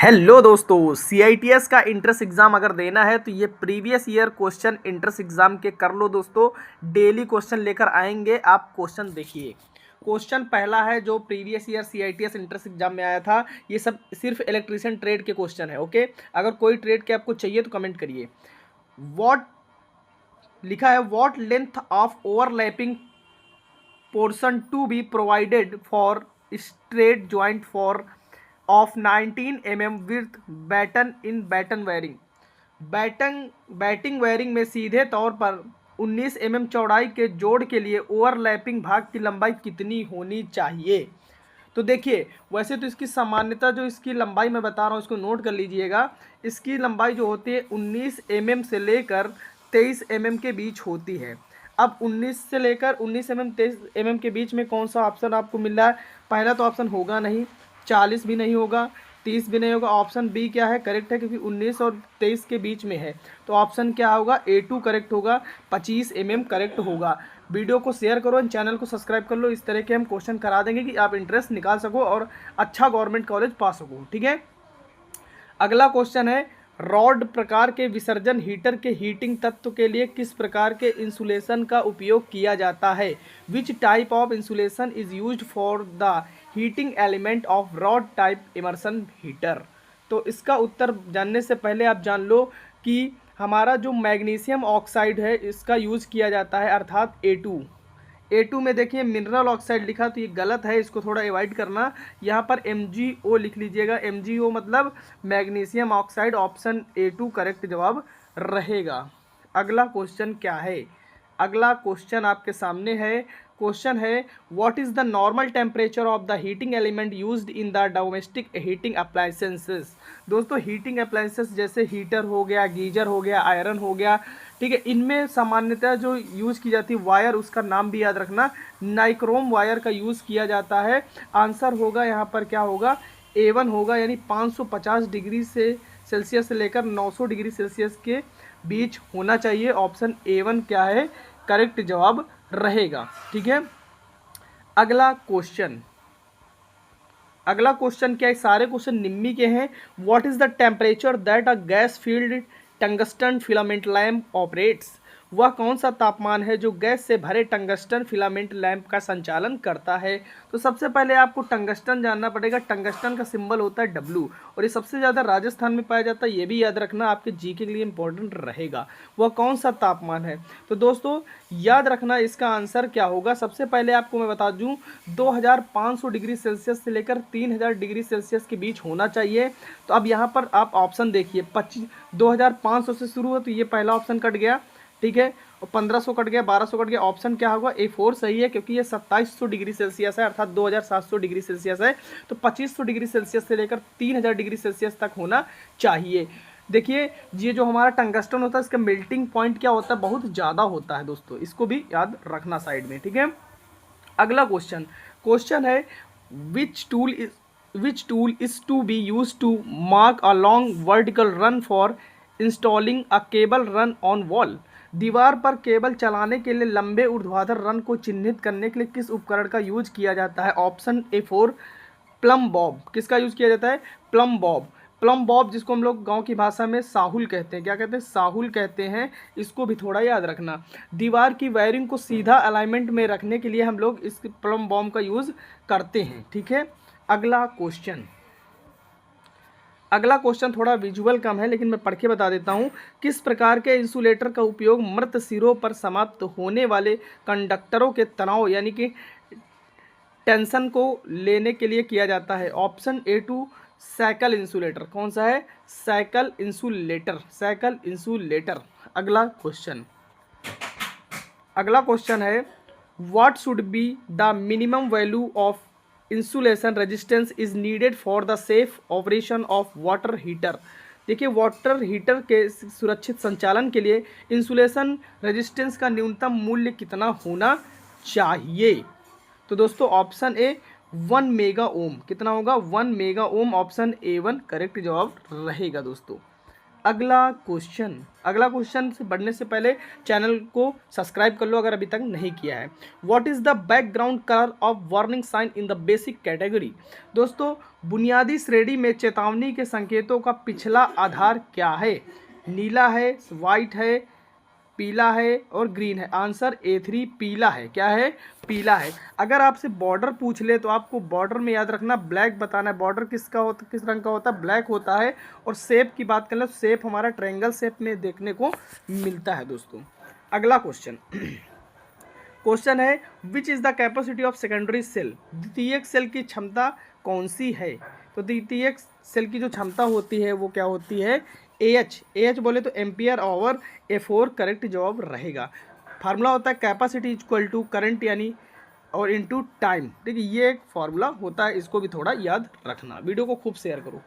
Hello दोस्तों, CITS का entrance exam अगर देना है तो ये previous year question entrance exam के कर लो दोस्तों। डेली क्वेश्चन लेकर आएंगे, आप क्वेश्चन देखिए। क्वेश्चन पहला है जो previous year CITS entrance exam में आया था। ये सब सिर्फ इलेक्ट्रीशियन ट्रेड के क्वेश्चन है। ओके, अगर कोई ट्रेड के आपको चाहिए तो कमेंट करिए। वॉट लिखा है, what length of overlapping portion to be provided for straight joint for of 19 mm with batten in batten wiring. Batting wiring में सीधे तौर पर 19 mm चौड़ाई के जोड़ के लिए ओवरलैपिंग भाग की लंबाई कितनी होनी चाहिए। तो देखिए, वैसे तो इसकी सामान्यता जो इसकी लंबाई मैं बता रहा हूँ इसको नोट कर लीजिएगा। इसकी लंबाई जो होती है 19 mm से लेकर 23 mm के बीच होती है। अब 19 से लेकर 19 mm 23 mm के बीच में कौन सा ऑप्शन आपको मिल रहा है? पहला तो ऑप्शन होगा नहीं, 40 भी नहीं होगा, 30 भी नहीं होगा। ऑप्शन बी क्या है? करेक्ट है, क्योंकि 19 और 23 के बीच में है। तो ऑप्शन क्या होगा? A2 करेक्ट होगा, 25 mm करेक्ट होगा। वीडियो को शेयर करो, चैनल को सब्सक्राइब कर लो। इस तरह के हम क्वेश्चन करा देंगे कि आप इंटरेस्ट निकाल सको और अच्छा गवर्नमेंट कॉलेज पा सको। ठीक है, अगला क्वेश्चन है, रॉड प्रकार के विसर्जन हीटर के हीटिंग तत्व के लिए किस प्रकार के इंसुलेशन का उपयोग किया जाता है? Which type of insulation is used for the heating element of rod type immersion heater. तो इसका उत्तर जानने से पहले आप जान लो कि हमारा जो मैग्नीशियम ऑक्साइड है इसका यूज़ किया जाता है, अर्थात A2 में देखिए मिनरल ऑक्साइड लिखा तो ये गलत है, इसको थोड़ा अवॉइड करना। यहाँ पर MgO लिख लीजिएगा। MgO मतलब magnesium oxide. Option A2 correct जवाब रहेगा। अगला क्वेश्चन क्या है? अगला क्वेश्चन आपके सामने है। क्वेश्चन है, what is the normal temperature of the heating element used in the domestic heating appliances. दोस्तों, हीटिंग अप्लायंसेस जैसे हीटर हो गया, गीजर हो गया, आयरन हो गया, ठीक है, इनमें सामान्यतः जो यूज़ की जाती है वायर, उसका नाम भी याद रखना, नाइक्रोम वायर का यूज़ किया जाता है। आंसर होगा यहाँ पर क्या होगा? A1 होगा, यानी 550 डिग्री से सेल्सियस से लेकर 900 डिग्री सेल्सियस के बीच होना चाहिए। ऑप्शन A1 क्या है? करेक्ट जवाब रहेगा। ठीक है, अगला क्वेश्चन क्या है? सारे क्वेश्चन निम्मी के हैं। What is the temperature that a gas field tungsten filament lamp operates. वह कौन सा तापमान है जो गैस से भरे टंगस्टन फिलामेंट लैंप का संचालन करता है? तो सबसे पहले आपको टंगस्टन जानना पड़ेगा। टंगस्टन का सिंबल होता है W, और ये सबसे ज़्यादा राजस्थान में पाया जाता है। ये भी याद रखना, आपके जीके के लिए इंपॉर्टेंट रहेगा। वह कौन सा तापमान है? तो दोस्तों याद रखना, इसका आंसर क्या होगा? सबसे पहले आपको मैं बता दूं, 2500 डिग्री सेल्सियस से लेकर 3000 डिग्री सेल्सियस के बीच होना चाहिए। तो अब यहाँ पर आप ऑप्शन देखिए, 2500 से शुरू हो तो ये पहला ऑप्शन कट गया, ठीक है, और 1500 कट गया, 1200 कट गया। ऑप्शन क्या होगा? A4 सही है, क्योंकि ये 2700 डिग्री सेल्सियस है, अर्थात 2700 डिग्री सेल्सियस है। तो 2500 डिग्री सेल्सियस से लेकर 3000 डिग्री सेल्सियस तक होना चाहिए। देखिए, ये जो हमारा टंगस्टन होता है इसका मेल्टिंग पॉइंट क्या होता है? बहुत ज़्यादा होता है दोस्तों, इसको भी याद रखना साइड में। ठीक है, अगला क्वेश्चन है, which tool is to be use to mark a long vertical run for installing a cable run on wall. दीवार पर केबल चलाने के लिए लंबे ऊर्ध्वाधर रन को चिन्हित करने के लिए किस उपकरण का यूज किया जाता है? Option A4 plum Bob. किसका यूज किया जाता है? Plum Bob. प्लम बॉब, जिसको हम लोग गांव की भाषा में साहुल कहते हैं। क्या कहते हैं? साहुल कहते हैं। इसको भी थोड़ा याद रखना। दीवार की वायरिंग को सीधा अलाइनमेंट में रखने के लिए हम लोग इस प्लम बॉब का यूज करते हैं। ठीक है, अगला क्वेश्चन थोड़ा विजुअल कम है, लेकिन मैं पढ़ के बता देता हूँ। किस प्रकार के इंसुलेटर का उपयोग मृत सिरों पर समाप्त होने वाले कंडक्टरों के तनाव यानी कि टेंशन को लेने के लिए किया जाता है? Option A2 cycle insulator. कौन सा है? Cycle insulator. अगला क्वेश्चन है, what should be the minimum value of insulation resistance is needed for the safe operation of water heater. देखिए, वाटर हीटर के सुरक्षित संचालन के लिए इंसुलेशन रेजिस्टेंस का न्यूनतम मूल्य कितना होना चाहिए? तो दोस्तों ऑप्शन ए 1 मेगा ओम। कितना होगा? 1 mega ohm. Option A1 correct जवाब रहेगा दोस्तों। अगला क्वेश्चन से बढ़ने से पहले चैनल को सब्सक्राइब कर लो अगर अभी तक नहीं किया है। What is the background colour of warning sign in the basic category. दोस्तों बुनियादी श्रेणी में चेतावनी के संकेतों का पिछला आधार क्या है? नीला है, वाइट है, पीला है और ग्रीन है। आंसर A3 पीला है। क्या है? पीला है। अगर आपसे बॉर्डर पूछ ले तो आपको बॉर्डर में याद रखना ब्लैक बताना है। बॉर्डर किसका होता, किस रंग का होता है? ब्लैक होता है। और शेप की बात करें तो शेप हमारा ट्रायंगल शेप में देखने को मिलता है दोस्तों। अगला क्वेश्चन है which is the capacity of secondary cell. द्वितीयक सेल की क्षमता कौन सी है? तो द्वितीयक सेल की जो क्षमता होती है वो क्या होती है? AH बोले तो एम्पियर ओवर A4 करेक्ट जवाब रहेगा। फार्मूला होता है कैपेसिटी इक्वल टू करंट यानी और इनटू टाइम। ठीक है, ये एक फार्मूला होता है, इसको भी थोड़ा याद रखना। वीडियो को खूब शेयर करो।